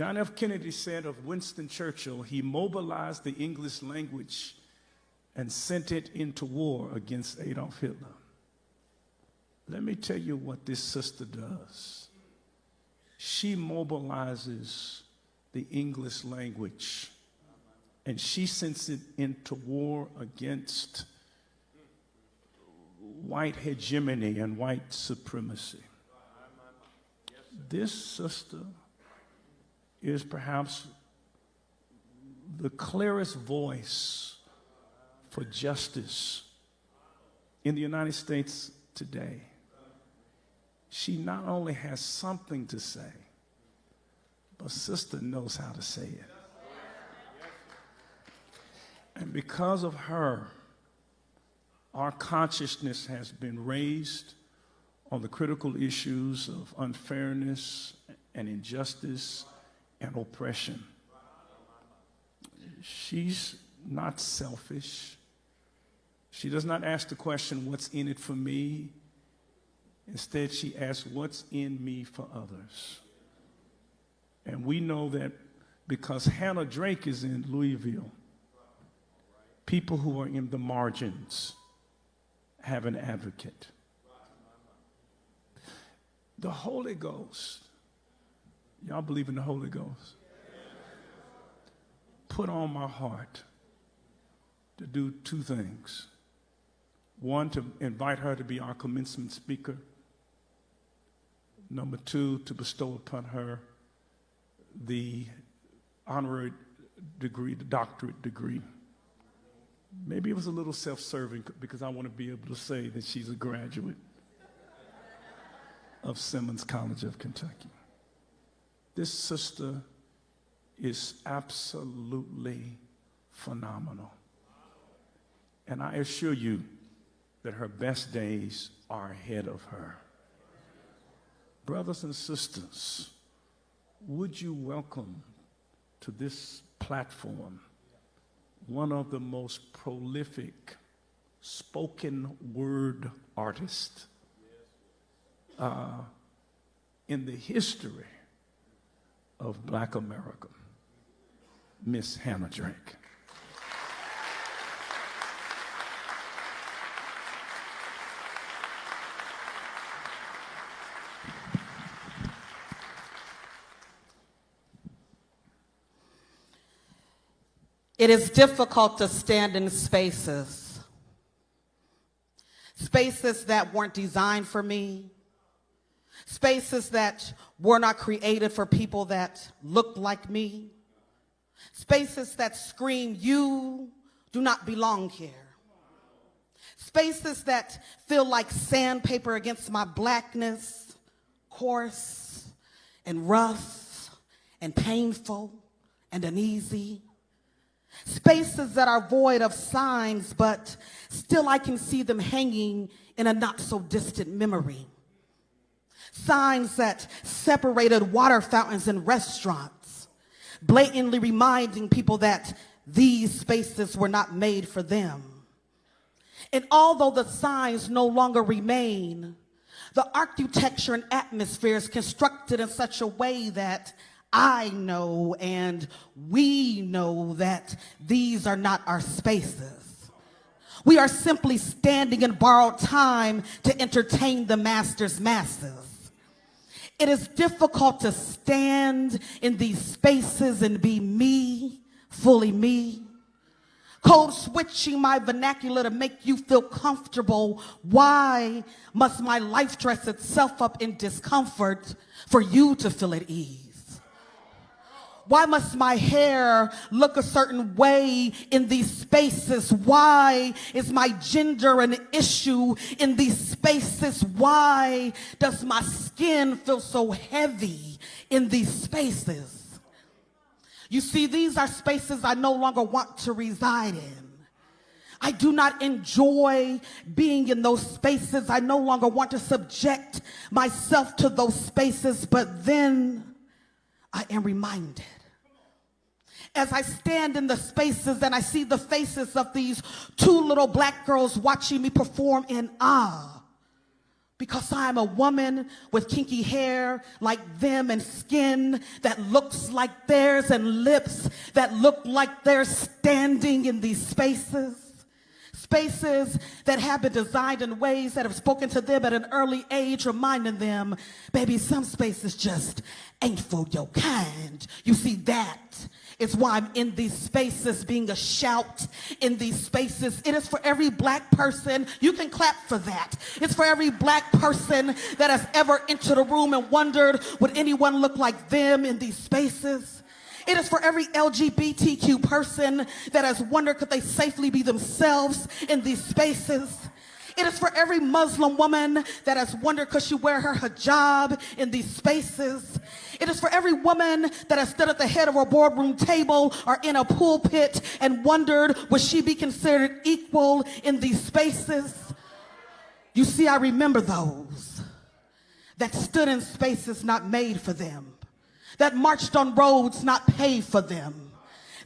John F. Kennedy said of Winston Churchill, he mobilized the English language and sent it into war against Adolf Hitler. Let me tell you what this sister does. She mobilizes the English language and she sends it into war against white hegemony and white supremacy. This sister is perhaps the clearest voice for justice in the United States today. She not only has something to say, but sister knows how to say it. And because of her, our consciousness has been raised on the critical issues of unfairness and injustice and oppression. She's not selfish. She does not ask the question, what's in it for me? Instead, she asks, what's in me for others? And we know that because Hannah Drake is in Louisville, people who are in the margins have an advocate. The Holy Ghost, y'all believe in the Holy Ghost? Put on my heart to do two things. One, to invite her to be our commencement speaker. Number two, to bestow upon her the honorary degree, the doctorate degree. Maybe it was a little self-serving because I want to be able to say that she's a graduate of Simmons College of Kentucky. This sister is absolutely phenomenal. And I assure you that her best days are ahead of her. Brothers and sisters, would you welcome to this platform one of the most prolific spoken word artists in the history of Black America, Miss Hannah Drake. It is difficult to stand in spaces that weren't designed for me, spaces that were not created for people that looked like me, spaces that scream, you do not belong here, spaces that feel like sandpaper against my blackness, coarse and rough and painful and uneasy. Spaces that are void of signs, but still I can see them hanging in a not so distant memory. Signs that separated water fountains and restaurants, blatantly reminding people that these spaces were not made for them. And although the signs no longer remain, the architecture and atmosphere is constructed in such a way that I know and we know that these are not our spaces. We are simply standing in borrowed time to entertain the master's masses. It is difficult to stand in these spaces and be me, fully me. Code switching my vernacular to make you feel comfortable. Why must my life dress itself up in discomfort for you to feel at ease? Why must my hair look a certain way in these spaces? Why is my gender an issue in these spaces? Why does my skin feel so heavy in these spaces? You see, these are spaces I no longer want to reside in. I do not enjoy being in those spaces. I no longer want to subject myself to those spaces, but then I am reminded. As I stand in the spaces and I see the faces of these two little black girls watching me perform in awe, because I'm a woman with kinky hair like them and skin that looks like theirs and lips that look like they're standing in these spaces. Spaces that have been designed in ways that have spoken to them at an early age, reminding them, baby, some spaces just ain't for your kind. You see, that is why I'm in these spaces, being a shout in these spaces. It is for every black person. You can clap for that. It's for every black person that has ever entered a room and wondered, would anyone look like them in these spaces? It is for every LGBTQ person that has wondered, could they safely be themselves in these spaces? It is for every Muslim woman that has wondered, could she wear her hijab in these spaces? It is for every woman that has stood at the head of a boardroom table or in a pulpit and wondered, would she be considered equal in these spaces? You see, I remember those that stood in spaces not made for them, that marched on roads not paved for them,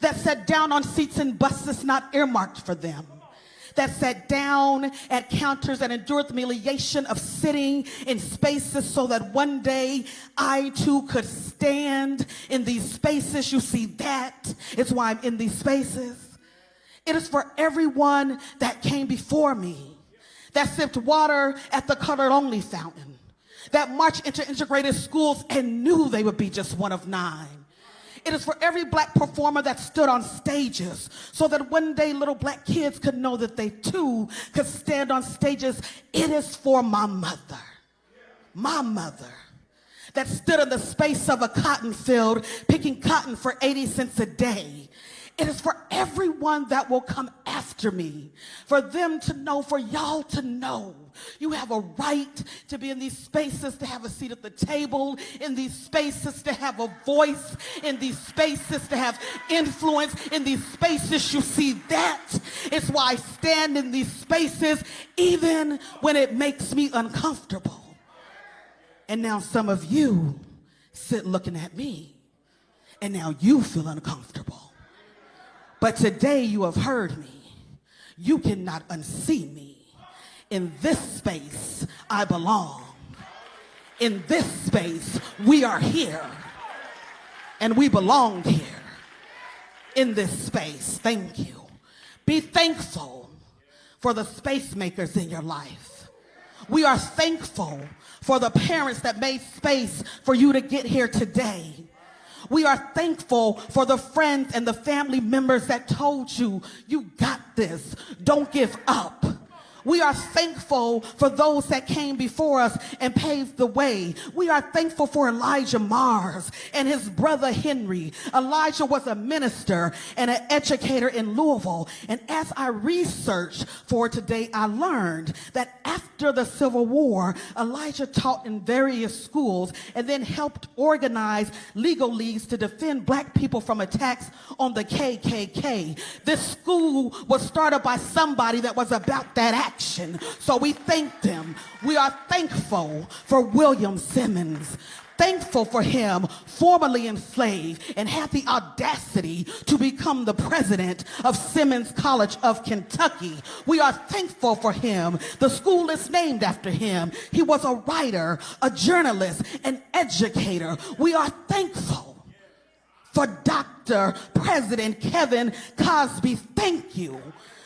that sat down on seats in buses not earmarked for them, that sat down at counters and endured the humiliation of sitting in spaces so that one day I too could stand in these spaces. You see, that is why I'm in these spaces. It is for everyone that came before me, that sipped water at the colored-only fountain, that marched into integrated schools and knew they would be just one of 9. It is for every black performer that stood on stages so that one day little black kids could know that they too could stand on stages. It is for my mother, that stood in the space of a cotton field picking cotton for 80 cents a day. It is for everyone that will come after me, for them to know, for y'all to know. You have a right to be in these spaces, to have a seat at the table, in these spaces, to have a voice, in these spaces, to have influence, in these spaces. You see, that is why I stand in these spaces, even when it makes me uncomfortable. And now some of you sit looking at me, and now you feel uncomfortable. But today you have heard me. You cannot unsee me. In this space, I belong. In this space, we are here. And we belong here. In this space, thank you. Be thankful for the space makers in your life. We are thankful for the parents that made space for you to get here today. We are thankful for the friends and the family members that told you, you got this, don't give up. We are thankful for those that came before us and paved the way. We are thankful for Elijah Mars and his brother Henry. Elijah was a minister and an educator in Louisville. And as I researched for today, I learned that after the Civil War, Elijah taught in various schools and then helped organize legal leagues to defend black people from attacks on the KKK. This school was started by somebody that was about that action. So we thank them. We are thankful for William Simmons. Thankful for him, formerly enslaved, and had the audacity to become the president of Simmons College of Kentucky. We are thankful for him. The school is named after him. He was a writer, a journalist, an educator. We are thankful for Dr. President Kevin Cosby. Thank you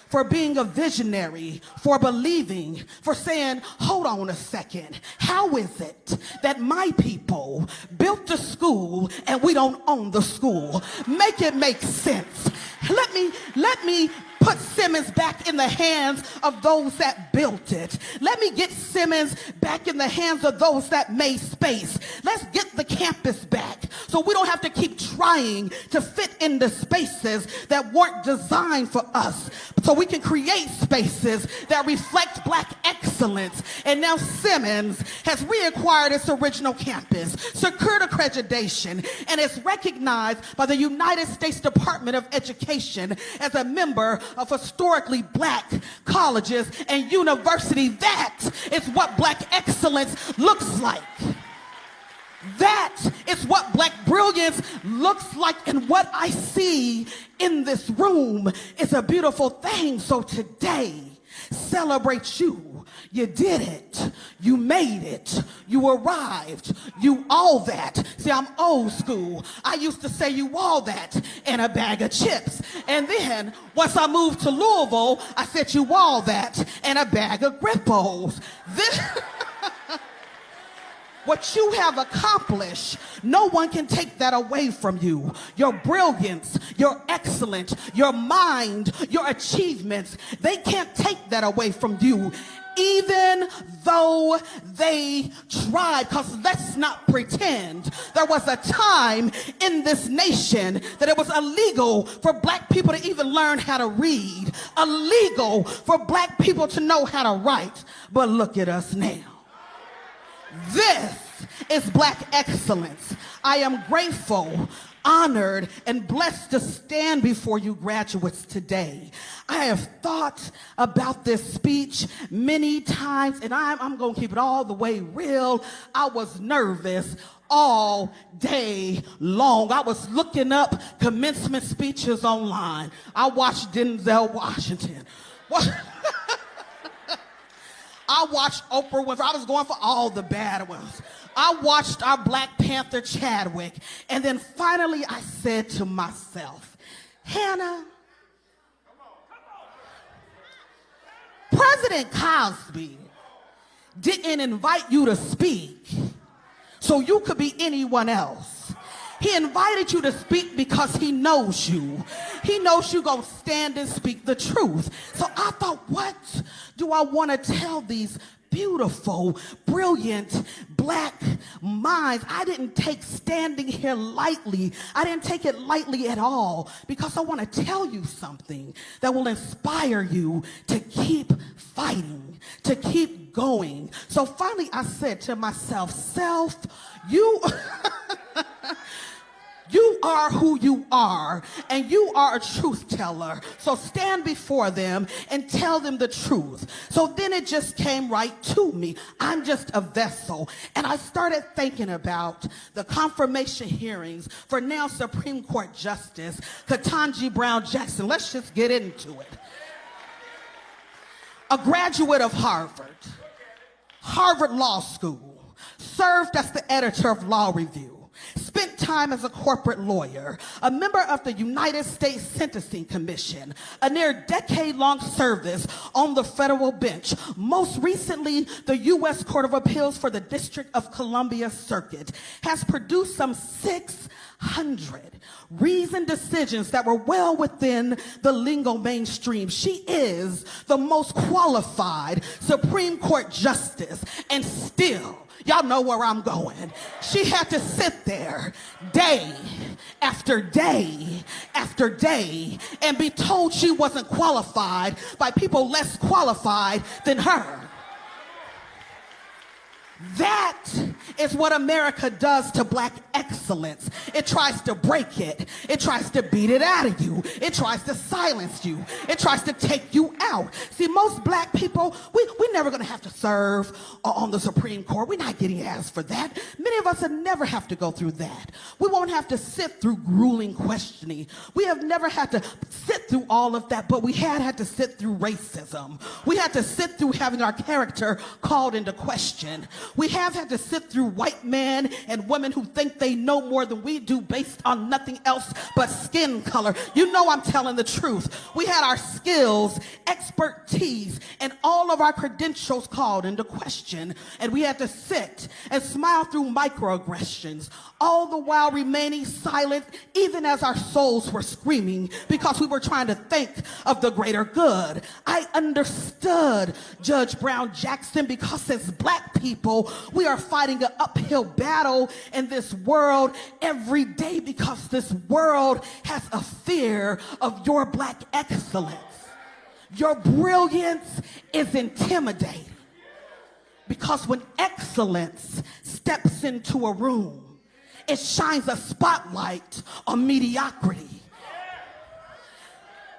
for being a visionary, for believing, for saying, hold on a second. How is it that my people built the school and we don't own the school? Make it make sense. Let me put Simmons back in the hands of those that built it. Let me get Simmons back in the hands of those that made space. Let's get the campus back so we don't have to keep trying to fit into spaces that weren't designed for us, so we can create spaces that reflect black excellence. And now Simmons has reacquired its original campus, secured accreditation, and is recognized by the United States Department of Education as a member of historically black colleges and universities. That is what black excellence looks like. That is what black brilliance looks like, and what I see in this room is a beautiful thing. So today, celebrate you. You did it. You made it. You arrived. You all that. See, I'm old school. I used to say you all that in a bag of chips. And then once I moved to Louisville, I said you all that in a bag of Grippos. This what you have accomplished, no one can take that away from you. Your brilliance, your excellence, your mind, your achievements, they can't take that away from you, even though they tried. Because let's not pretend there was a time in this nation that it was illegal for black people to even learn how to read, illegal for black people to know how to write. But look at us now. This is black excellence. I am grateful, honored, and blessed to stand before you graduates today. I have thought about this speech many times, and I'm going to keep it all the way real. I was nervous all day long. I was looking up commencement speeches online. I watched Denzel Washington. I watched Oprah Winfrey. I was going for all the bad ones. I watched our Black Panther Chadwick. And then finally I said to myself, Hannah, President Cosby didn't invite you to speak so you could be anyone else. He invited you to speak because he knows you. He knows you're going to stand and speak the truth. So I thought, what do I want to tell these beautiful, brilliant black minds? I didn't take standing here lightly. I didn't take it lightly at all, because I want to tell you something that will inspire you to keep fighting, to keep going. So finally I said to myself, self, you... You are who you are, and you are a truth teller. So stand before them and tell them the truth. So then it just came right to me. I'm just a vessel. And I started thinking about the confirmation hearings for now Supreme Court Justice Ketanji Brown Jackson. Let's just get into it. A graduate of Harvard Law School, served as the editor of Law Review, spent time as a corporate lawyer, a member of the United States Sentencing Commission, a near decade-long service on the federal bench, most recently the U.S. Court of Appeals for the District of Columbia Circuit, has produced some 600 reasoned decisions that were well within the legal mainstream. She is the most qualified Supreme Court justice, and still, y'all know where I'm going, she had to sit there day after day after day and be told she wasn't qualified by people less qualified than her. That is what America does to black excellence. It tries to break it. It tries to beat it out of you. It tries to silence you. It tries to take you out. See, most black people, we're never going to have to serve on the Supreme Court. We're not getting asked for that. Many of us will never have to go through that. We won't have to sit through grueling questioning. We have never had to sit through all of that, but we had to sit through racism. We had to sit through having our character called into question. We have had to sit through white men and women who think they know more than we do based on nothing else but skin color. You know I'm telling the truth. We had our skills, expertise, and all of our credentials called into question. And we had to sit and smile through microaggressions, all the while remaining silent, even as our souls were screaming, because we were trying to think of the greater good. I understood Judge Brown Jackson, because as black people, we are fighting an uphill battle in this world every day, because this world has a fear of your black excellence. Your brilliance is intimidating, because when excellence steps into a room, it shines a spotlight on mediocrity.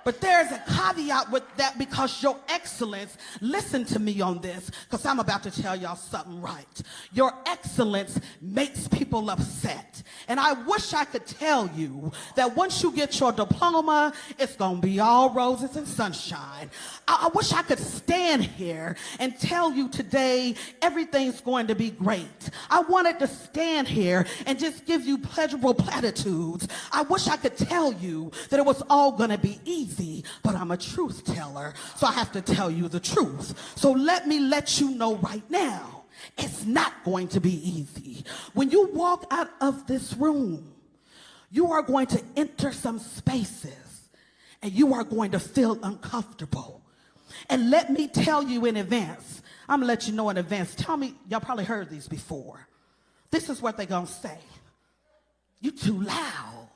But there's a caveat with that, because your excellence, listen to me on this, because I'm about to tell y'all something right. Your excellence makes people upset. And I wish I could tell you that once you get your diploma, it's going to be all roses and sunshine. I wish I could stand here and tell you today everything's going to be great. I wanted to stand here and just give you pleasurable platitudes. I wish I could tell you that it was all going to be easy, but I'm a truth teller, so I have to tell you the truth. So let me let you know right now, it's not going to be easy. When you walk out of this room, you are going to enter some spaces and you are going to feel uncomfortable. And let me tell you in advance, I'm gonna let you know in advance. Tell me, y'all probably heard these before. This is what they're gonna say. You too loud.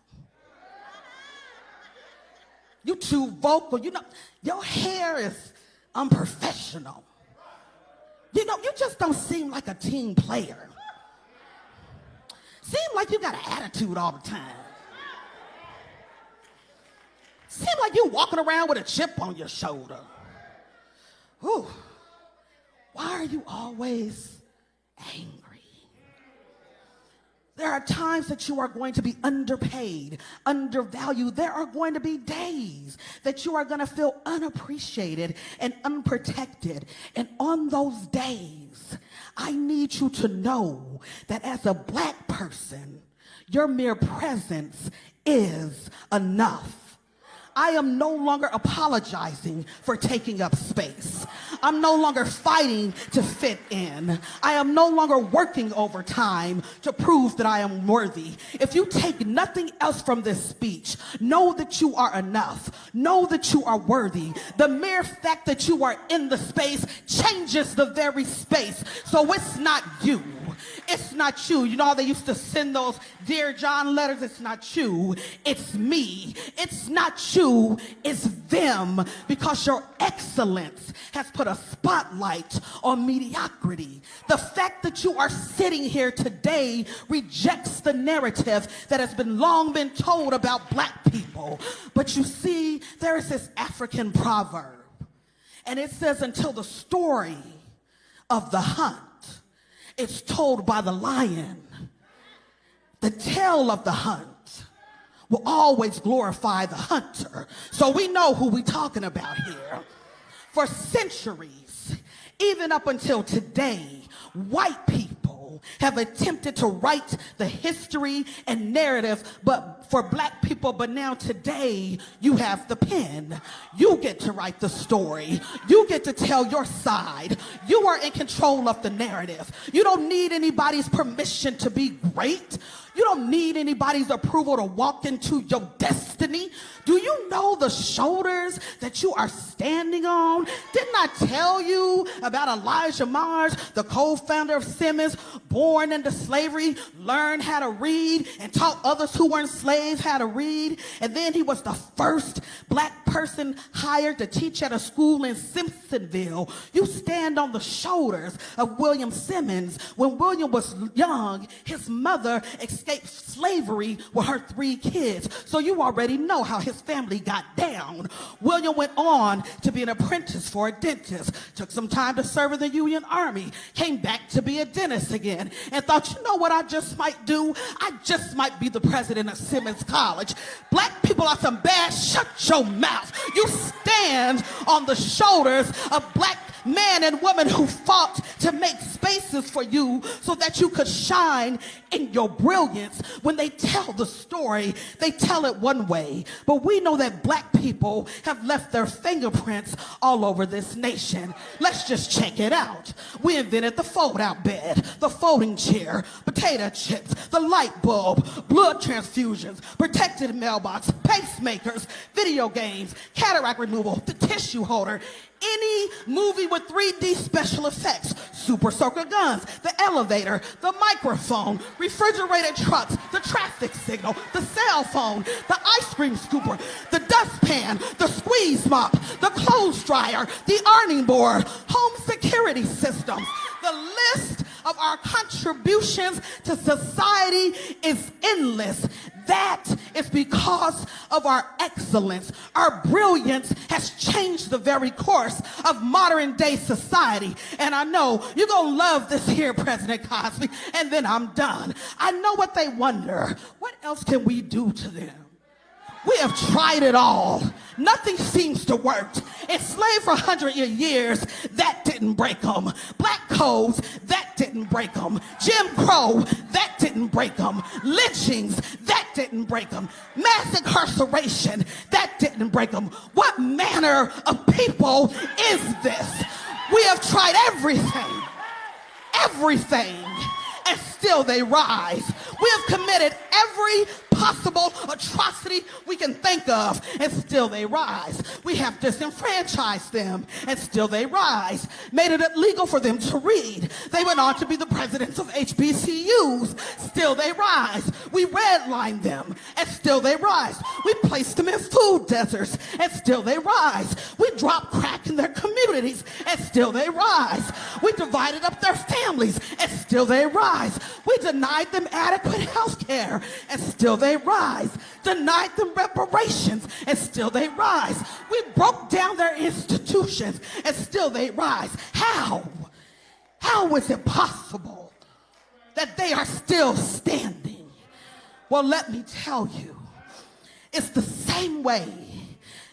You too vocal. You know, your hair is unprofessional. You know, you just don't seem like a team player. Seem like you got an attitude all the time. Seem like you walking around with a chip on your shoulder. Ooh, why are you always angry? There are times that you are going to be underpaid, undervalued. There are going to be days that you are going to feel unappreciated and unprotected. And on those days, I need you to know that as a black person, your mere presence is enough. I am no longer apologizing for taking up space. I'm no longer fighting to fit in. I am no longer working overtime to prove that I am worthy. If you take nothing else from this speech, know that you are enough. Know that you are worthy. The mere fact that you are in the space changes the very space. So it's not you. It's not you. You know how they used to send those Dear John letters? It's not you. It's me. It's not you. It's them. Because your excellence has put a spotlight on mediocrity. The fact that you are sitting here today rejects the narrative that has been long been told about black people. But you see, there is this African proverb. And it says, until the story of the hunt it's told by the lion, the tale of the hunt will always glorify the hunter. So we know who we're talking about here. For centuries, even up until today, white people have attempted to write the history and narrative but for black people, but now today you have the pen. You get to write the story. You get to tell your side. You are in control of the narrative. You don't need anybody's permission to be great. You don't need anybody's approval to walk into your destiny. Do you know the shoulders that you are standing on? Didn't I tell you about Elijah Mars, the co-founder of Simmons, born into slavery, learned how to read, and taught others who were enslaved how to read? And then he was the first black person hired to teach at a school in Simpsonville. You stand on the shoulders of William Simmons. When William was young, his mother escaped slavery with her 3 kids. So you already know how his family got down. William went on to be an apprentice for a dentist, took some time to serve in the Union Army, came back to be a dentist again, and thought, you know what I just might do? I just might be the president of Simmons College. Black people are some bad, shut your mouth. You stand on the shoulders of black men and women who fought to make spaces for you so that you could shine in your brilliance. When they tell the story, they tell it one way. But we know that black people have left their fingerprints all over this nation. Let's just check it out. We invented the fold-out bed, the folding chair, potato chips, the light bulb, blood transfusions, protected mailbox, pacemakers, video games, cataract removal, the tissue holder, any movie with 3D special effects, super soaker guns, the elevator, the microphone, refrigerated trucks, the traffic signal, the cell phone, the ice cream scooper, the dustpan, the squeeze mop, the clothes dryer, the ironing board, home security systems. The list of our contributions to society is endless. That is because of our excellence, our brilliance has changed the very course of modern day society. And I know you're going to love this here, President Cosby, and then I'm done. I know what they wonder. What else can we do to them? We have tried it all. Nothing seems to work. Enslaved for 100 years, that didn't break them. Black codes, that didn't break them. Jim Crow, that didn't break them. Lynchings, that didn't break them. Mass incarceration, that didn't break them. What manner of people is this? We have tried everything, and still they rise. We have committed every possible atrocity we can think of, and still they rise. We have disenfranchised them, and still they rise. Made it illegal for them to read. They went on to be the presidents of HBCUs. Still they rise. We redlined them, and still they rise. We placed them in food deserts, and still they rise. We dropped crack in their communities, and still they rise. We divided up their families, and still they rise. We denied them adequate health care, and still they rise. Denied them reparations, and still they rise. We broke down their institutions, and still they rise. How? How is it possible that they are still standing? Well, let me tell you, it's the same way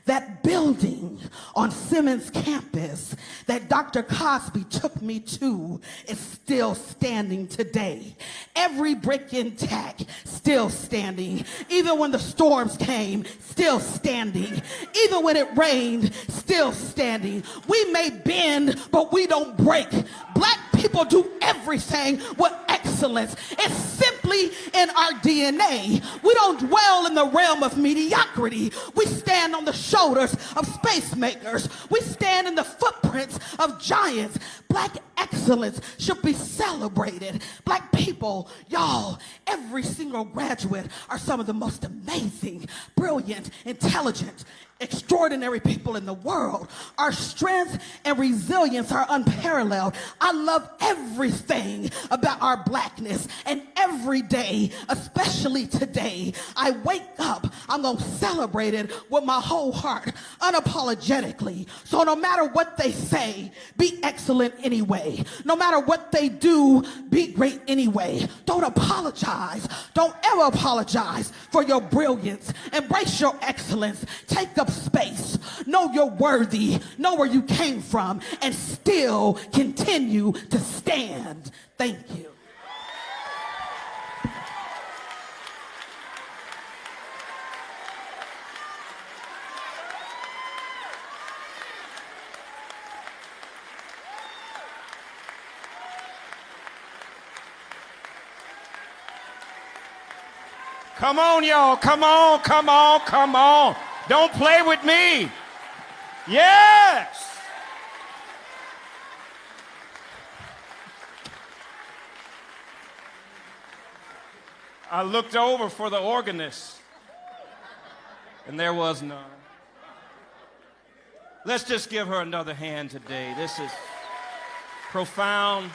that building on Simmons campus that Dr. Cosby took me to is still standing today. Every brick intact, still standing. Even when the storms came, still standing. Even when it rained, still standing. We may bend, but we don't break. Black people do everything with excellence. It's simply in our DNA. We don't dwell in the realm of mediocrity. We stand on the shoulders of space makers. We stand in the footprints of giants. Black excellence should be celebrated. Black people, y'all, every single graduate are some of the most amazing, brilliant, intelligent, extraordinary people in the world. Our strength and resilience are unparalleled. I love everything about our blackness, and every day, especially today, I wake up, I'm gonna celebrate it with my whole heart, unapologetically. So no matter what they say, be excellent anyway. No matter what they do, be great anyway. Don't apologize. Don't ever apologize for your brilliance. Embrace your excellence. Take up space. Know you're worthy. Know where you came from, and still continue to stand. Thank you. Come on, y'all. Come on, come on, come on. Don't play with me. Yes. I looked over for the organist, and there was none. Let's just give her another hand today. This is profound.